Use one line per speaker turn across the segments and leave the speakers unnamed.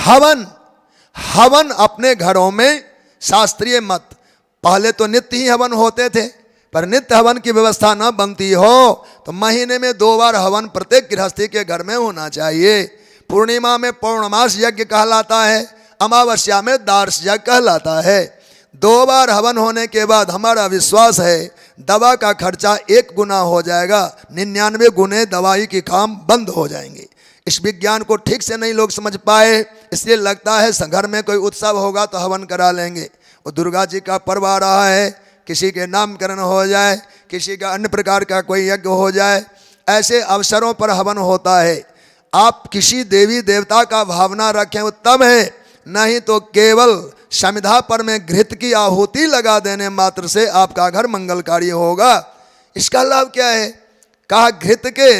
हवन, हवन अपने घरों में शास्त्रीय मत, पहले तो नित्य ही हवन होते थे, पर नित्य हवन की व्यवस्था न बनती हो तो महीने में 2 बार हवन प्रत्येक गृहस्थी के घर में होना चाहिए। पूर्णिमा में पौर्णमास यज्ञ कहलाता है, अमावस्या में दार्श यज्ञ कहलाता है। 2 बार हवन होने के बाद हमारा विश्वास है दवा का खर्चा 1 गुना हो जाएगा, 99 गुने दवाई की काम बंद हो जाएंगे। इस विज्ञान को ठीक से नहीं लोग समझ पाए, इसलिए लगता है घर में कोई उत्सव होगा तो हवन करा लेंगे। वो दुर्गा जी का पर्व आ रहा है, किसी के नामकरण हो जाए, किसी का अन्य प्रकार का कोई यज्ञ हो जाए, ऐसे अवसरों पर हवन होता है। आप किसी देवी देवता का भावना रखें उत्तम है, नहीं तो केवल समिधा पर में घृत की आहुति लगा देने मात्र से आपका घर मंगलकारी होगा। इसका लाभ क्या है? कहा घृत के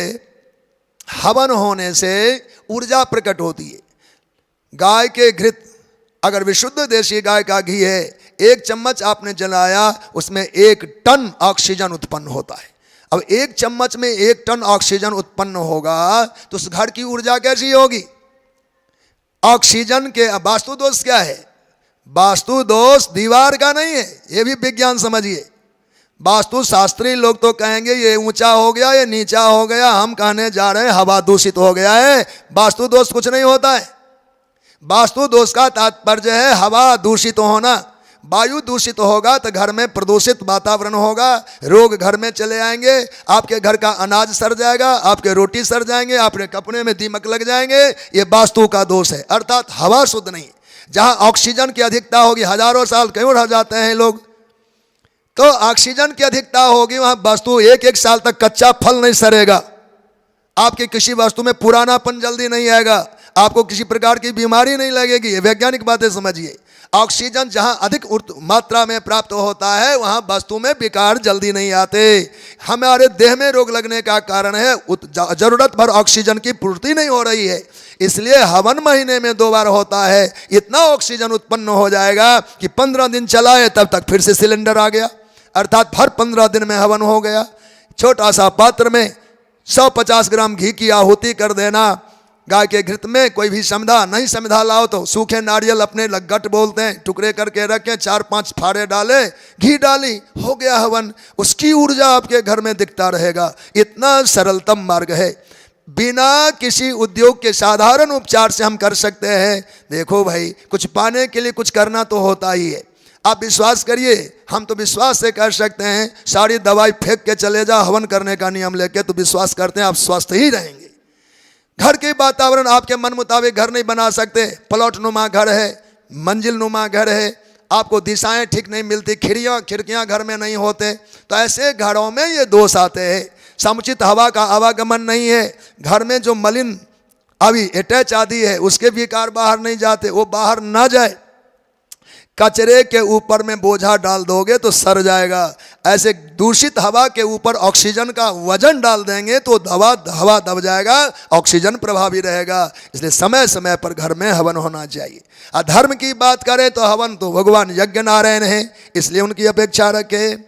हवन होने से ऊर्जा प्रकट होती है। गाय के घृत, अगर विशुद्ध देशी गाय का घी है, 1 चम्मच आपने जलाया, उसमें 1 टन ऑक्सीजन उत्पन्न होता है। अब 1 चम्मच में 1 टन ऑक्सीजन उत्पन्न होगा तो उस घर की ऊर्जा कैसी होगी? ऑक्सीजन के वास्तु दोष क्या है? वास्तु दोष दीवार का नहीं है, ये भी विज्ञान समझिए। वास्तु शास्त्री लोग तो कहेंगे ये ऊंचा हो गया, ये नीचा हो गया, हम कहने जा रहे हैं हवा दूषित हो गया है। वास्तु दोष कुछ नहीं होता है। वास्तु दोष का तात्पर्य है हवा दूषित होना। वायु दूषित होगा तो घर में प्रदूषित वातावरण होगा, रोग घर में चले आएंगे, आपके घर का अनाज सड़ जाएगा, आपके रोटी सड़ जाएंगे, आपके कपड़े में दीमक लग जाएंगे। ये वास्तु का दोष है, अर्थात हवा शुद्ध नहीं। जहां ऑक्सीजन की अधिकता होगी, हजारों साल क्यों रह जाते हैं लोग, तो ऑक्सीजन की अधिकता होगी, वहां वस्तु 1-1 साल तक कच्चा फल नहीं सड़ेगा, आपके किसी वस्तु में पुरानापन जल्दी नहीं आएगा, आपको किसी प्रकार की बीमारी नहीं लगेगी। ये वैज्ञानिक बातें समझिए। ऑक्सीजन जहां अधिक मात्रा में प्राप्त होता है वहां वस्तु में विकार जल्दी नहीं आते। हमारे देह में रोग लगने का कारण है जरूरत भर ऑक्सीजन की पूर्ति नहीं हो रही है। इसलिए हवन महीने में 2 बार होता है। इतना ऑक्सीजन उत्पन्न हो जाएगा कि 15 दिन चलाए तब तक फिर से सिलेंडर आ गया, अर्थात हर 15 दिन में हवन हो गया। छोटा सा पात्र में 150 ग्राम घी की आहुति कर देना। गाय के घृत में कोई भी समिधा, नहीं समिधा लाओ तो सूखे नारियल अपने गट बोलते हैं, टुकड़े करके रखें, 4-5 फाड़े डाले, घी डाली, हो गया हवन। उसकी ऊर्जा आपके घर में दिखता रहेगा। इतना सरलतम मार्ग है, बिना किसी उद्योग के साधारण उपचार से हम कर सकते हैं। देखो भाई, कुछ पाने के लिए कुछ करना तो होता ही है। आप विश्वास करिए, हम तो विश्वास से कर सकते हैं। सारी दवाई फेंक के चले जाओ हवन करने का नियम लेके, तो विश्वास करते हैं आप स्वस्थ ही रहेंगे। घर के वातावरण आपके मन मुताबिक घर नहीं बना सकते। प्लॉट नुमा घर है, मंजिल नुमा घर है, आपको दिशाएं ठीक नहीं मिलती, खिड़कियां घर में नहीं होते, तो ऐसे घरों में ये दोष आते हैं। समुचित हवा का आवागमन नहीं है, घर में जो मलिन अभी अटैच आदि है उसके विकार बाहर नहीं जाते, वो बाहर ना जाए। कचरे के ऊपर में बोझा डाल दोगे तो सड़ जाएगा। ऐसे दूषित हवा के ऊपर ऑक्सीजन का वजन डाल देंगे तो हवा दब जाएगा, ऑक्सीजन प्रभावी रहेगा। इसलिए समय समय पर घर में हवन होना चाहिए। अधर्म की बात करें तो हवन तो भगवान यज्ञ नारायण हैं, इसलिए उनकी अपेक्षा रखें।